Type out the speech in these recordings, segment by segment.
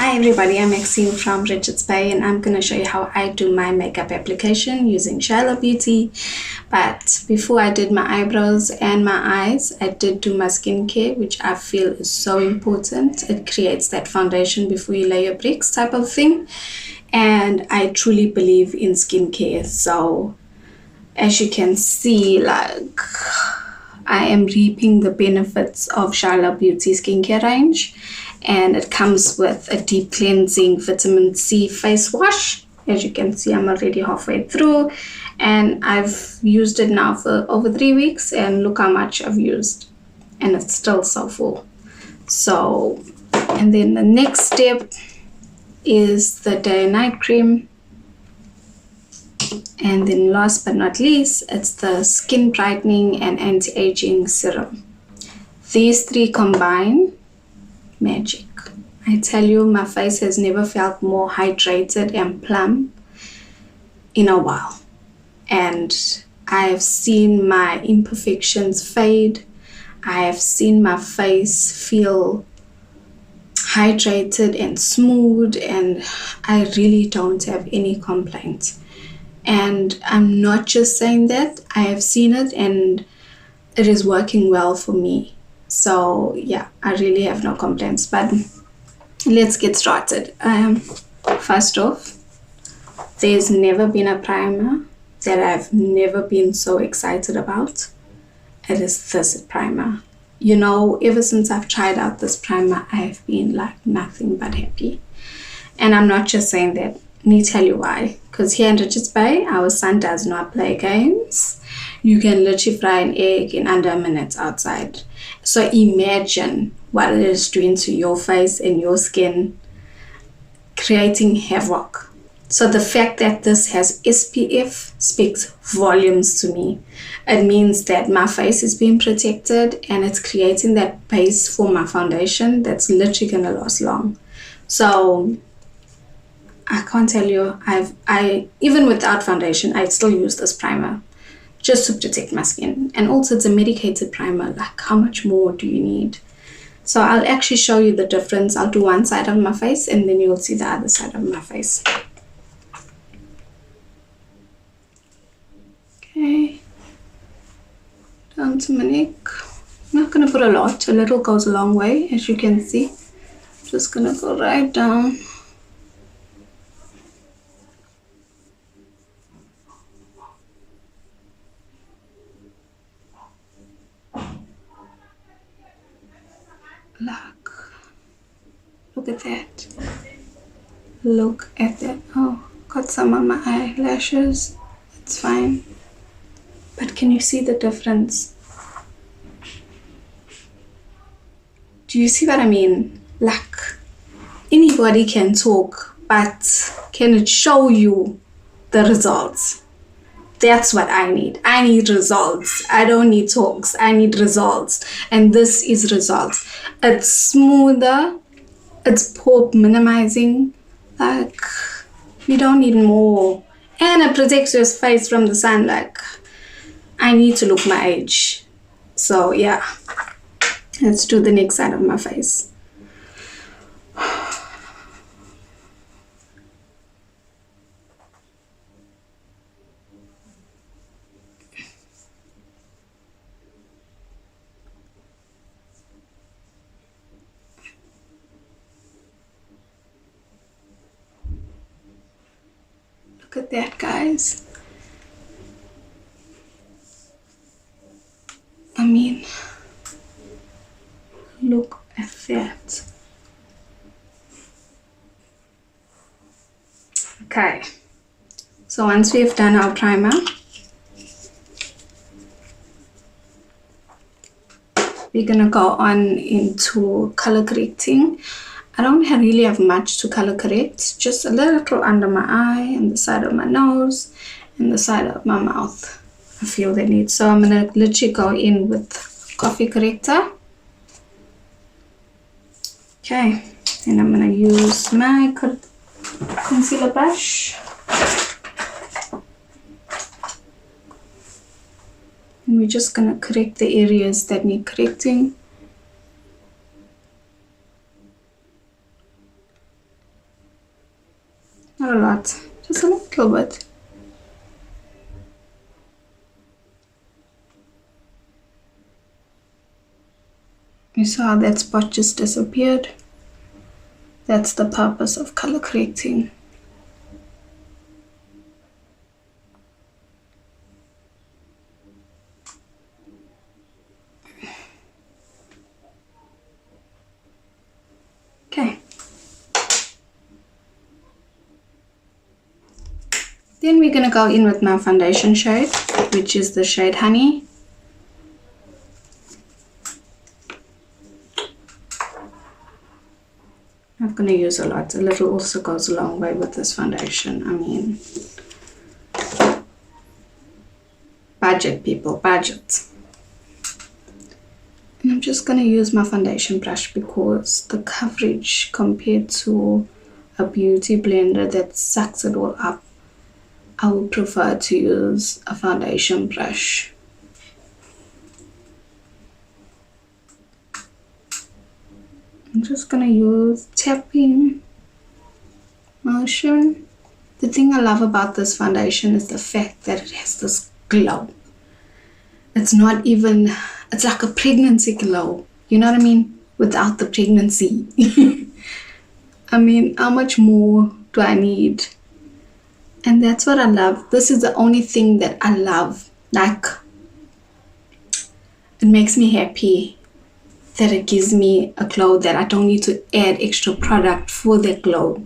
Hi everybody, I'm Maxine from Richards Bay and I'm going to show you how I do my makeup application using Shiloh Beauty. But before I did my eyebrows and my eyes, I did do my skincare, which I feel is so important. It creates that foundation before you lay your bricks type of thing. And I truly believe in skincare. So as you can see, like, I am reaping the benefits of Shiloh Beauty skincare range. And it comes with a deep cleansing vitamin C face wash. As you can see, I'm already halfway through and I've used it now for over 3 weeks and look how much I've used and it's still so full. So, and then the next step is the day and night cream. And then last but not least, it's the skin brightening and anti-aging serum. These three combine magic. I tell you, my face has never felt more hydrated and plump in a while. And I have seen my imperfections fade. I have seen my face feel hydrated and smooth, and I really don't have any complaints. And I'm not just saying that, I have seen it and it is working well for me. So yeah, I really have no complaints, but let's get started. First off, there's never been a primer that I've never been so excited about. It is this primer. You know, ever since I've tried out this primer, I've been like nothing but happy. And I'm not just saying that. Let me tell you why. Because here in Richards Bay, our son does not play games. You can literally fry an egg in under a minute outside. So imagine what it is doing to your face and your skin, creating havoc. So the fact that this has SPF speaks volumes to me. It means that my face is being protected and it's creating that base for my foundation that's literally gonna last long. So I can't tell you, I even without foundation, I still use this primer just to protect my skin. And also it's a medicated primer. Like, how much more do you need? So I'll actually show you the difference. I'll do one side of my face and then you'll see the other side of my face. Okay, down to my neck. I'm not gonna put a lot, a little goes a long way, as you can see. Just gonna go right down. Look at that. Look at that. Oh, got some on my eyelashes. It's fine. But can you see the difference? Do you see what I mean? Like, anybody can talk, but can it show you the results? That's what I need. I need results. I don't need talks. I need results. And this is results. It's smoother. It's pore minimizing. Like, you don't need more. And it protects your face from the sun. Like, I need to look my age. So yeah, let's do the next side of my face. Look at that, guys. I mean, look at that. Okay, so once we've done our primer, we're gonna go on into color correcting. I don't really have much to color correct, just a little under my eye and the side of my nose and the side of my mouth. I feel the need. So I'm gonna literally go in with coffee corrector. Okay, and I'm gonna use my concealer brush. And we're just gonna correct the areas that need correcting. Not a lot, just a little bit. You saw how that spot just disappeared? That's the purpose of color correcting. Okay. Then we're gonna go in with my foundation shade, which is the shade Honey. I'm not gonna use a lot. A little also goes a long way with this foundation. I mean, budget, people, budget. And I'm just gonna use my foundation brush because the coverage compared to a beauty blender that sucks it all up, I would prefer to use a foundation brush. I'm just gonna use tapping motion. The thing I love about this foundation is the fact that it has this glow. It's not even, it's like a pregnancy glow. You know what I mean? Without the pregnancy. I mean, how much more do I need? And that's what I love. This is the only thing that I love. Like, it makes me happy that it gives me a glow that I don't need to add extra product for that glow.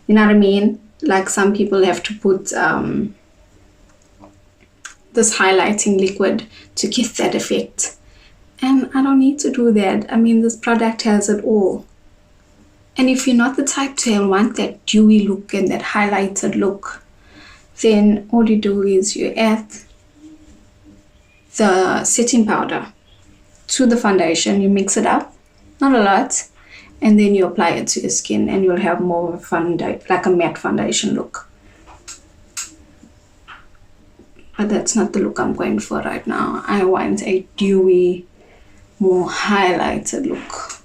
You know what I mean? Like some people have to put this highlighting liquid to get that effect. And I don't need to do that. I mean, this product has it all. And if you're not the type to want that dewy look and that highlighted look, then all you do is you add the setting powder to the foundation, you mix it up, not a lot, and then you apply it to your skin and you'll have more of a like a matte foundation look. But that's not the look I'm going for right now. I want a dewy, more highlighted look,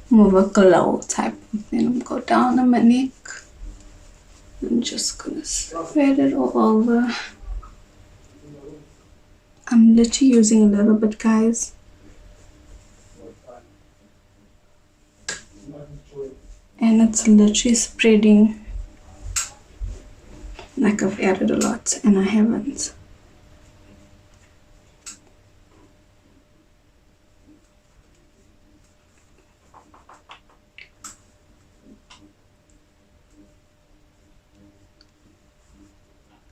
more of a glow type. Then I'm go down on my neck. I'm just gonna spread it all over. I'm literally using a little bit, guys. And it's literally spreading like I've added a lot and I haven't.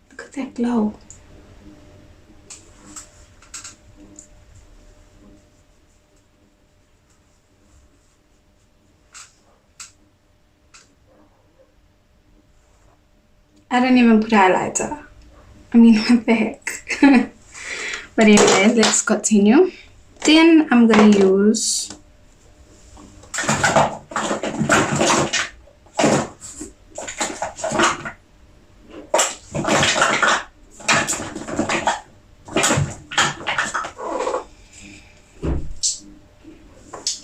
Look at that glow. I don't even put highlighter. I mean, what the heck? But anyway, let's continue. Then I'm gonna use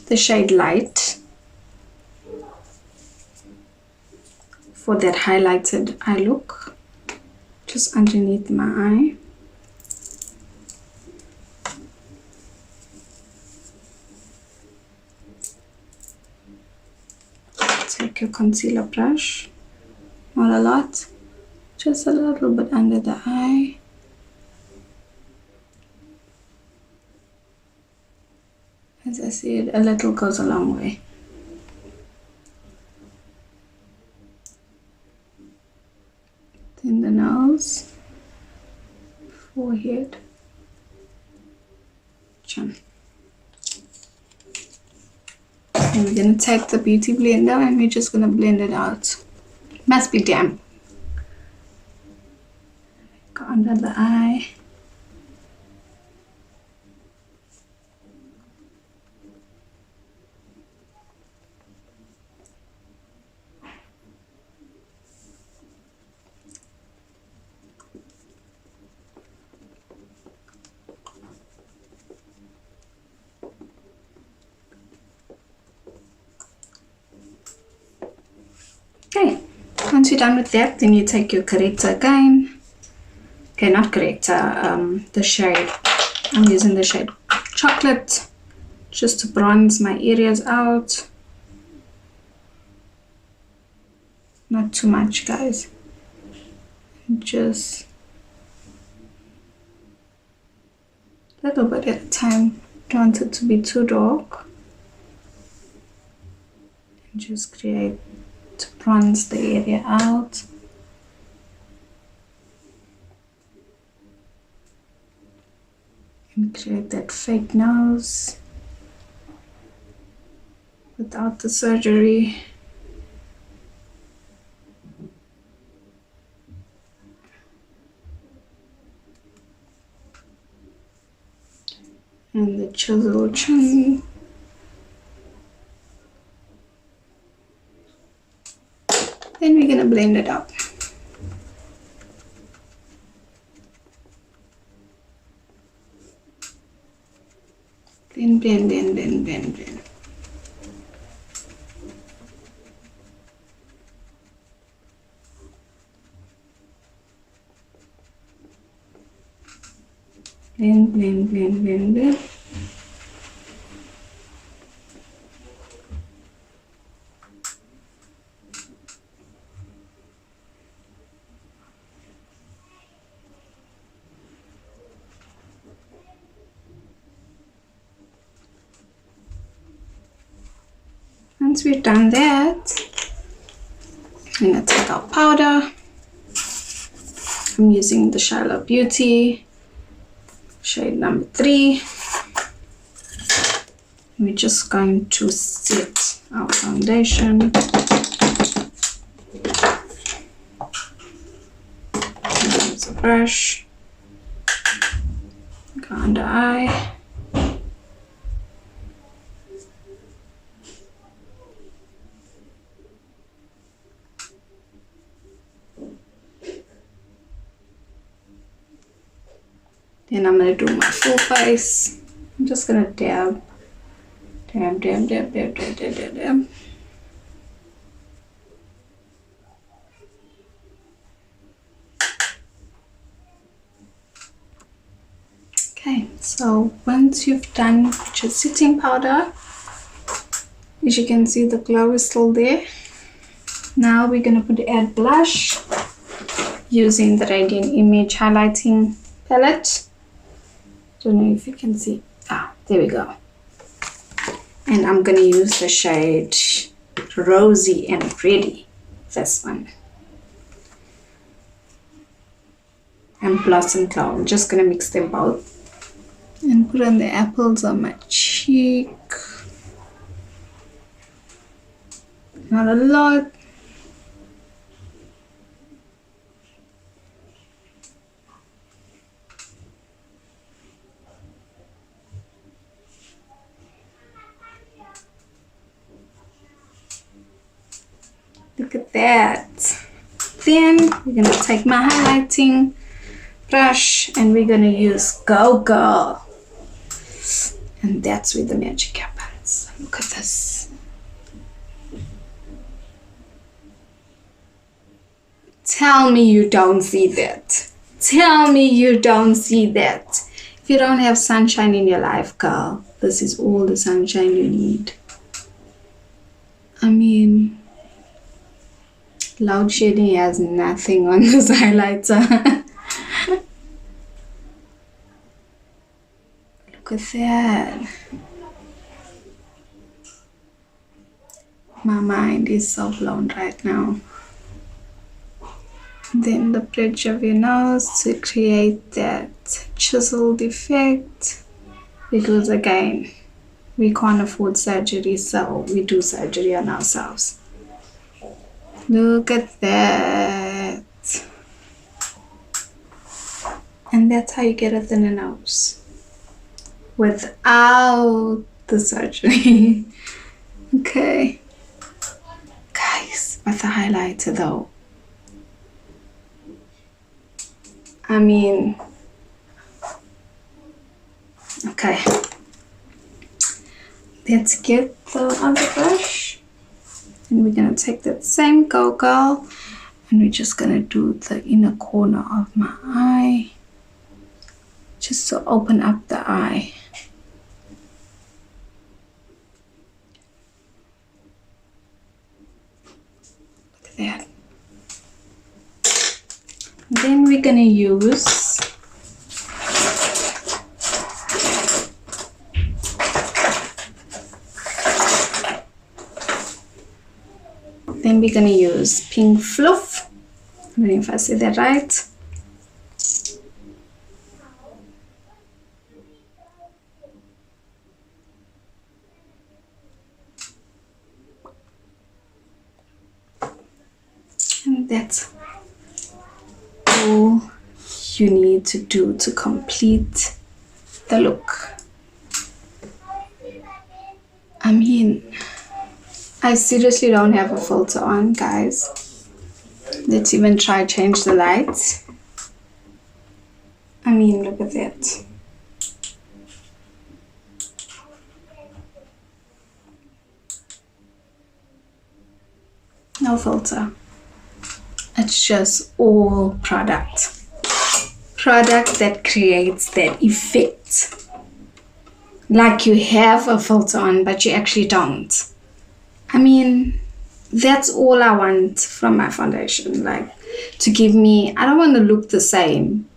the shade Light for that highlighted eye look, just underneath my eye. Take your concealer brush, not a lot, just a little bit under the eye. As I said, a little goes a long way. Then the nose, forehead, chin. And we're going to take the beauty blender and we're just going to blend it out. It must be damp. Go under the eye. Okay, once you're done with that, then you take your corrector again. Okay, not corrector, the shade. I'm using the shade Chocolate just to bronze my areas out. Not too much, guys. Just a little bit at a time. Don't want it to be too dark. And just create to bronze the area out. And create that fake nose without the surgery. And the chisel chin. Then we're gonna blend it up. Blend, blend, blend, blend, blend, blend. Blend, blend, blend, blend, blend. Once we've done that, I'm going to take our powder. I'm using the Shiloh Beauty shade number 3. We're just going to set our foundation. Use a brush. Go under eye. Then I'm going to do my full face. I'm just going to dab, dab, dab, dab, dab, dab, dab, dab, dab. Okay, so once you've done your setting powder, as you can see the glow is still there. Now we're going to add blush using the Radiant Image highlighting palette. Don't know if you can see. There we go. And I'm gonna use the shade Rosy and Ready, this one, and Blossom Cloud. I'm just gonna mix them both and put on the apples on my cheek. Not a lot. Look at that. Then we're going to take my highlighting brush and we're going to use Go Girl. And that's where the magic happens. Look at this. Tell me you don't see that. Tell me you don't see that. If you don't have sunshine in your life, girl, this is all the sunshine you need. I mean, loud shading has nothing on this highlighter. Look at that. My mind is so blown right now. Then the bridge of your nose to create that chiseled effect, because again, we can't afford surgery, so we do surgery on ourselves. Look at that. And that's how you get a thinner nose without the surgery. Okay. Guys, with the highlighter though, I mean, okay. Let's get the other brush. And we're going to take that same Go Girl And we're just gonna do the inner corner of my eye, just to open up the eye. Look at that. Then we're gonna use pink fluff. I don't know if I said that right. And that's all you need to do to complete the look. I mean, I seriously don't have a filter on, guys. Let's even try change the lights. I mean, look at that. No filter. It's just all product. Product that creates that effect. Like you have a filter on, but you actually don't. I mean, that's all I want from my foundation. Like, to give me, I don't want to look the same.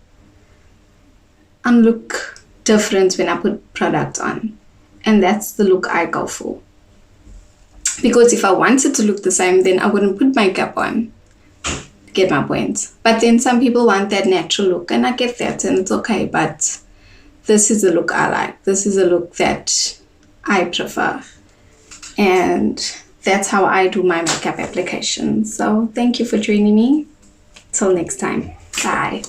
I look different when I put product on. And that's the look I go for. Because if I wanted to look the same, then I wouldn't put makeup on. Get my point? But then some people want that natural look, and I get that, and it's okay. But this is the look I like. This is a look that I prefer. And that's how I do my makeup application. So thank you for joining me. Till next time. Bye.